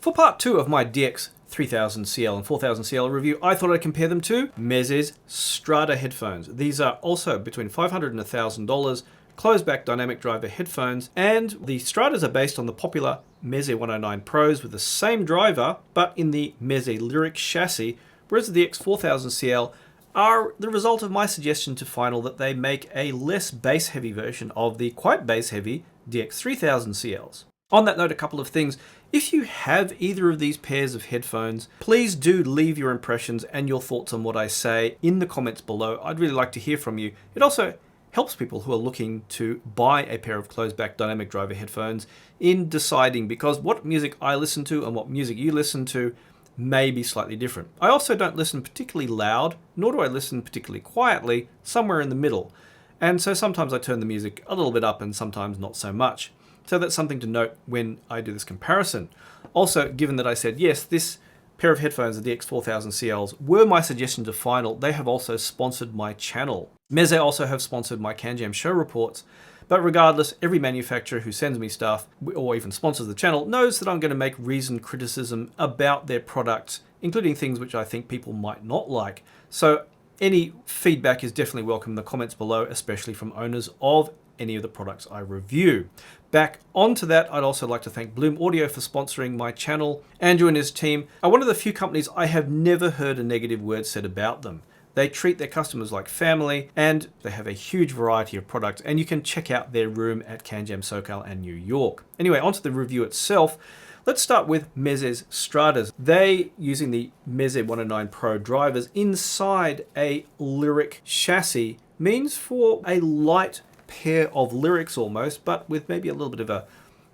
For part 2 of my DX3000CL and 4000CL review, I thought I'd compare them to Meze Strada headphones. These are also between $500 and $1,000 closed-back dynamic driver headphones, and the Stradas are based on the popular Meze 109 Pros with the same driver, but in the Meze Lyric chassis, whereas the DX4000CL are the result of my suggestion to Final that they make a less bass-heavy version of the quite bass-heavy DX3000CLs. On that note, a couple of things. If you have either of these pairs of headphones, please do leave your impressions and your thoughts on what I say in the comments below. I'd really like to hear from you. It also helps people who are looking to buy a pair of closed-back dynamic driver headphones in deciding, because what music I listen to and what music you listen to may be slightly different. I also don't listen particularly loud, nor do I listen particularly quietly, somewhere in the middle. And so sometimes I turn the music a little bit up and sometimes not so much. So that's something to note when I do this comparison. Also, given that I said, yes, this pair of headphones, the DX4000CLs, were my suggestion to Final, they have also sponsored my channel. Meze also have sponsored my CanJam show reports, but regardless, every manufacturer who sends me stuff, or even sponsors the channel, knows that I'm going to make reasoned criticism about their products, including things which I think people might not like. So any feedback is definitely welcome in the comments below, especially from owners of any of the products I review. Back onto that, I'd also like to thank Bloom Audio for sponsoring my channel. Andrew and his team are one of the few companies I have never heard a negative word said about them. They treat their customers like family, and they have a huge variety of products, and you can check out their room at CanJam SoCal and New York. Anyway, onto the review itself. Let's start with Meze Stradas. They, using the Meze 109 Pro drivers inside a Lyric chassis, means for a light pair of Lyrics almost, but with maybe a little bit of a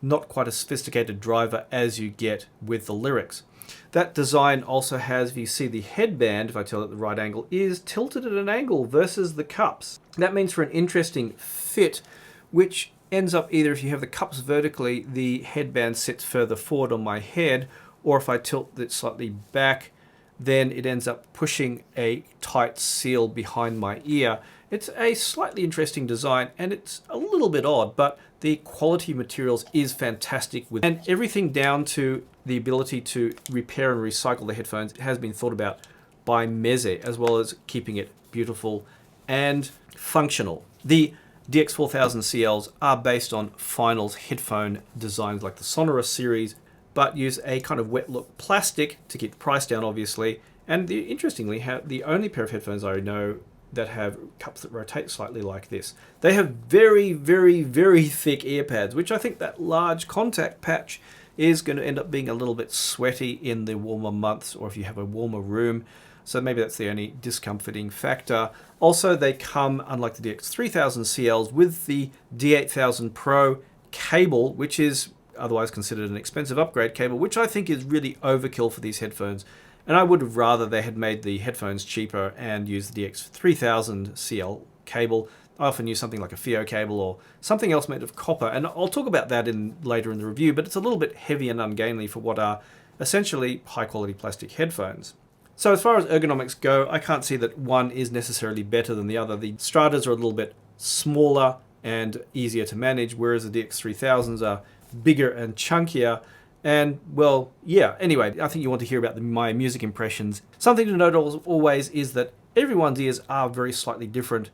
not quite as sophisticated driver as you get with the Lyrics. That design also has, if you see the headband, if I tell it the right angle, is tilted at an angle versus the cups. That means for an interesting fit, which ends up either if you have the cups vertically, the headband sits further forward on my head, or if I tilt it slightly back, then it ends up pushing a tight seal behind my ear. It's a slightly interesting design, and it's a little bit odd, but the quality materials is fantastic, and everything down to the ability to repair and recycle the headphones has been thought about by Meze, as well as keeping it beautiful and functional. The DX4000CLs are based on Final's headphone designs like the Sonorous series, but use a kind of wet look plastic to keep the price down, obviously. And interestingly, the only pair of headphones I know that have cups that rotate slightly like this. They have very, very, very thick ear pads, which I think that large contact patch is going to end up being a little bit sweaty in the warmer months, or if you have a warmer room. So maybe that's the only discomforting factor. Also, they come, unlike the DX3000CLs, with the D8000 Pro cable, which is otherwise considered an expensive upgrade cable, which I think is really overkill for these headphones. And I would have rather they had made the headphones cheaper and used the DX3000CL cable. I often use something like a FIO cable or something else made of copper, and I'll talk about that later in the review, but it's a little bit heavy and ungainly for what are essentially high-quality plastic headphones. So as far as ergonomics go, I can't see that one is necessarily better than the other. The Stradas are a little bit smaller and easier to manage, whereas the DX3000s are bigger and chunkier. And, well, yeah, anyway, I think you want to hear about my music impressions. Something to note always is that everyone's ears are very slightly different,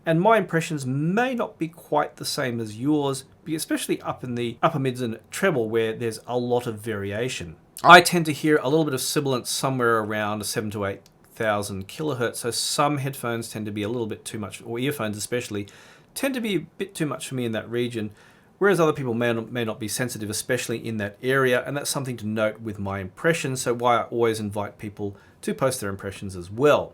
and my impressions may not be quite the same as yours, especially up in the upper mids and treble where there's a lot of variation. I tend to hear a little bit of sibilance somewhere around 7,000 to 8,000 kilohertz, so some headphones tend to be a little bit too much, or earphones especially, tend to be a bit too much for me in that region, whereas other people may not be sensitive, especially in that area, and that's something to note with my impressions, so why I always invite people to post their impressions as well.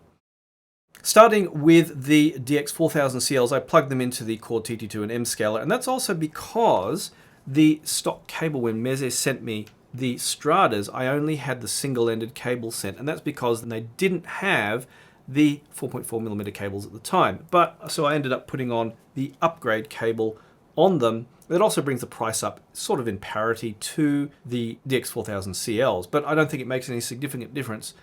Starting with the DX4000CLs, I plugged them into the Cord TT2 and M scaler, and that's also because the stock cable, when Meze sent me the Stradas, I only had the single-ended cable sent, and that's because they didn't have the 4.4mm cables at the time. But so I ended up putting on the upgrade cable on them. That also brings the price up sort of in parity to the DX4000CLs, but I don't think it makes any significant difference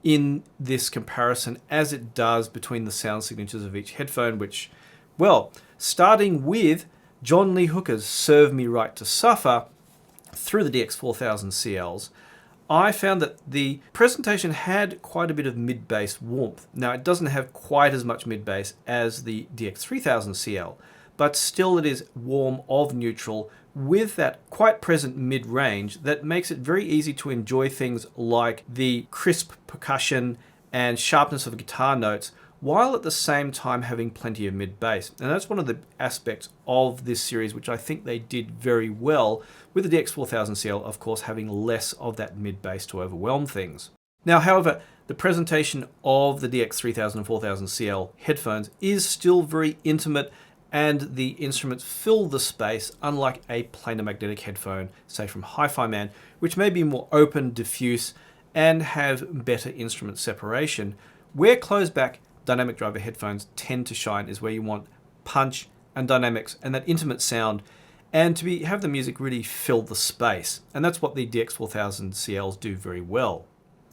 in this comparison as it does between the sound signatures of each headphone, which, well, starting with John Lee Hooker's Serve Me Right to Suffer through the DX4000CLs, I found that the presentation had quite a bit of mid-bass warmth. Now, it doesn't have quite as much mid-bass as the DX3000CL, but still it is warm of neutral with that quite present mid-range that makes it very easy to enjoy things like the crisp percussion and sharpness of guitar notes, while at the same time having plenty of mid-bass. And that's one of the aspects of this series which I think they did very well, with the DX4000CL, of course, having less of that mid-bass to overwhelm things. Now, however, the presentation of the DX3000 and 4000CL headphones is still very intimate, and the instruments fill the space, unlike a planar magnetic headphone, say from Hi-Fi Man, which may be more open, diffuse, and have better instrument separation. Where closed-back dynamic driver headphones tend to shine is where you want punch and dynamics and that intimate sound, and to have the music really fill the space. And that's what the DX4000CLs do very well.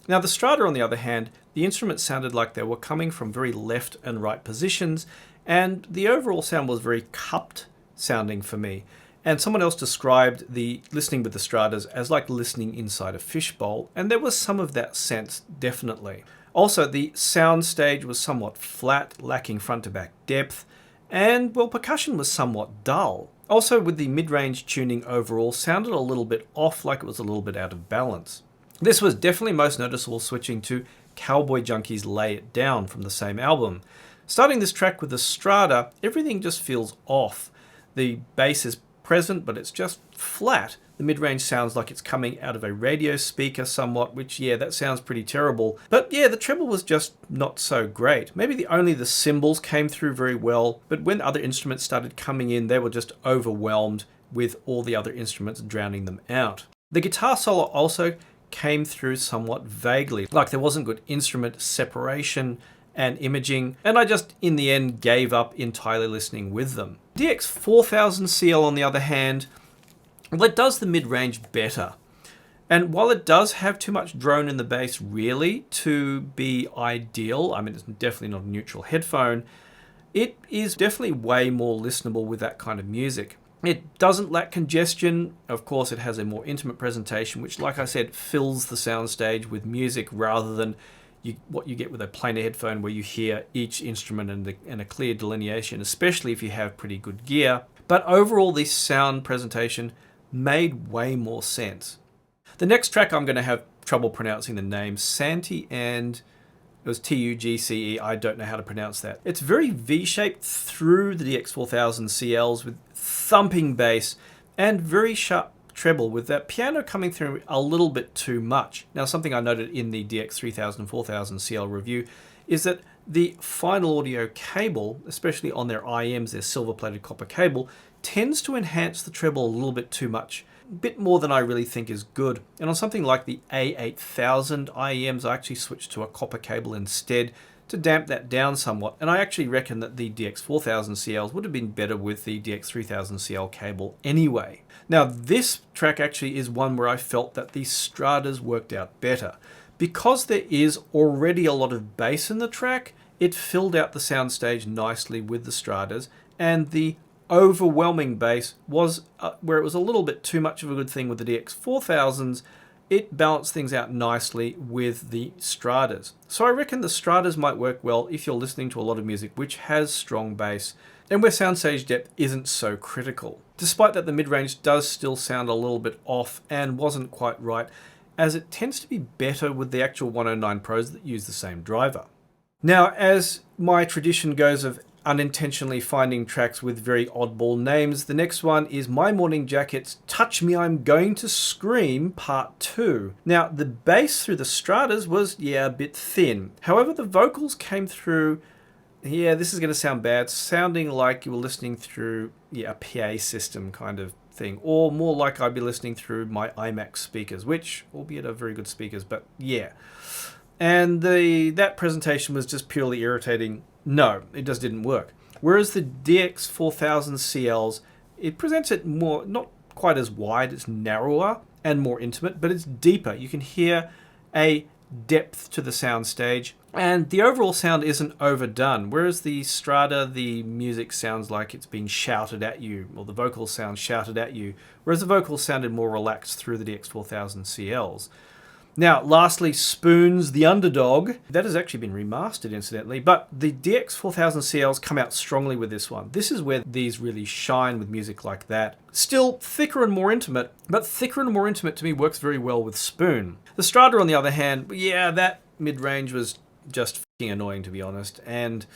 Now, the Strada, on the other hand, the instruments sounded like they were coming from very left and right positions, and the overall sound was very cupped sounding for me. And someone else described the listening with the Stradas as like listening inside a fishbowl, and there was some of that sense, definitely. Also, the sound stage was somewhat flat, lacking front-to-back depth, and, well, percussion was somewhat dull. Also, with the mid-range tuning overall, sounded a little bit off, like it was a little bit out of balance. This was definitely most noticeable switching to Cowboy Junkie's Lay It Down from the same album. Starting this track with the Strada, everything just feels off. The bass is present, but it's just flat. The mid-range sounds like it's coming out of a radio speaker somewhat, which, yeah, that sounds pretty terrible. But yeah, the treble was just not so great. Maybe only the cymbals came through very well, but when other instruments started coming in, they were just overwhelmed with all the other instruments drowning them out. The guitar solo also came through somewhat vaguely, like there wasn't good instrument separation and imaging, and I just, in the end, gave up entirely listening with them. DX4000CL, on the other hand, well, it does the mid-range better. And while it does have too much drone in the bass really to be ideal, I mean, it's definitely not a neutral headphone, it is definitely way more listenable with that kind of music. It doesn't lack congestion. Of course, it has a more intimate presentation, which, like I said, fills the soundstage with music rather than what you get with a planar headphone, where you hear each instrument and a clear delineation, especially if you have pretty good gear. But overall, this sound presentation made way more sense. The next track, I'm going to have trouble pronouncing the name, Santi, and it was Tugce, I don't know how to pronounce that. It's very V-shaped through the DX4000CLs with thumping bass and very sharp treble, with that piano coming through a little bit too much. Now, something I noted in the DX3000 and 4000CL review is that the Final Audio cable, especially on their IMs, their silver-plated copper cable, tends to enhance the treble a little bit too much. A bit more than I really think is good. And on something like the A8000 IEMs, I actually switched to a copper cable instead to damp that down somewhat. And I actually reckon that the DX4000CLs would have been better with the DX3000CL cable anyway. Now, this track actually is one where I felt that the Stradas worked out better. Because there is already a lot of bass in the track, it filled out the soundstage nicely with the Stradas, and the overwhelming bass was where it was a little bit too much of a good thing with the DX4000s. It balanced things out nicely with the Stradas. So I reckon the Stradas might work well if you're listening to a lot of music which has strong bass and where soundstage depth isn't so critical. Despite that, the mid-range does still sound a little bit off and wasn't quite right, as it tends to be better with the actual 109 Pros that use the same driver. Now, as my tradition goes of unintentionally finding tracks with very oddball names, the next one is My Morning Jacket's Touch Me I'm Going to Scream Part 2. Now, the bass through the Stradas was, a bit thin. However, the vocals came through, this is going to sound bad, sounding like you were listening through a PA system kind of thing, or more like I'd be listening through my iMac speakers, which, albeit are very good speakers, but yeah. And that presentation was just purely irritating. No, it just didn't work. Whereas the DX4000CLs, it presents it more, not quite as wide, it's narrower and more intimate, but it's deeper. You can hear a depth to the soundstage, and the overall sound isn't overdone. Whereas the Strada, the music sounds like it's being shouted at you, or the vocals sound shouted at you, whereas the vocals sounded more relaxed through the DX4000CLs. Now, lastly, Spoon's The Underdog. That has actually been remastered, incidentally, but the DX4000CLs come out strongly with this one. This is where these really shine with music like that. Still thicker and more intimate, but thicker and more intimate to me works very well with Spoon. The Strada, on the other hand, yeah, that mid-range was just f***ing annoying, to be honest, and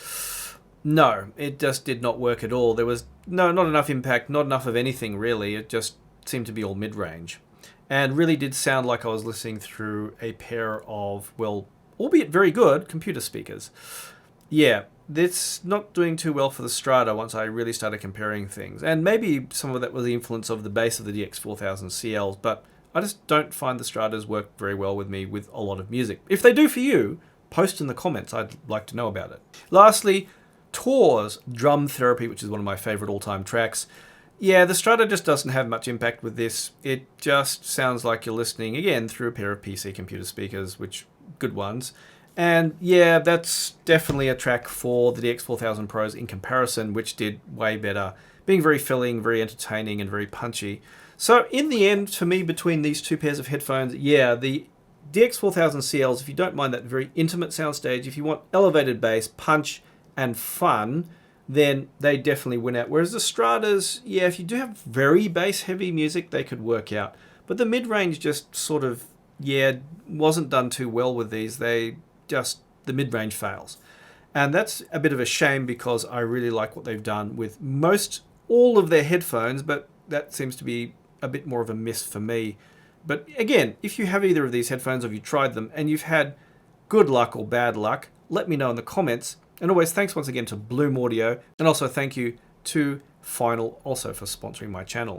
no, it just did not work at all. There was not enough impact, not enough of anything really. It just seemed to be all mid-range. And really did sound like I was listening through a pair of, well, albeit very good, computer speakers. Yeah, it's not doing too well for the Strada once I really started comparing things. And maybe some of that was the influence of the bass of the DX4000CLs, but I just don't find the Stradas work very well with me with a lot of music. If they do for you, post in the comments. I'd like to know about it. Lastly, Tor's Drum Therapy, which is one of my favorite all-time tracks. Yeah, the Strada just doesn't have much impact with this. It just sounds like you're listening, again, through a pair of PC computer speakers, which, good ones. And yeah, that's definitely a track for the DX4000 Pros in comparison, which did way better, being very filling, very entertaining, and very punchy. So in the end, for me, between these two pairs of headphones, yeah, the DX4000CLs, if you don't mind that very intimate soundstage, if you want elevated bass, punch, and fun, then they definitely win out. Whereas the Stradas, yeah, if you do have very bass-heavy music, they could work out. But the mid-range just sort of, yeah, wasn't done too well with these. The mid-range fails. And that's a bit of a shame because I really like what they've done with all of their headphones, but that seems to be a bit more of a miss for me. But again, if you have either of these headphones or you've tried them and you've had good luck or bad luck, let me know in the comments. And always, thanks once again to Bloom Audio, and also thank you to Final also for sponsoring my channel.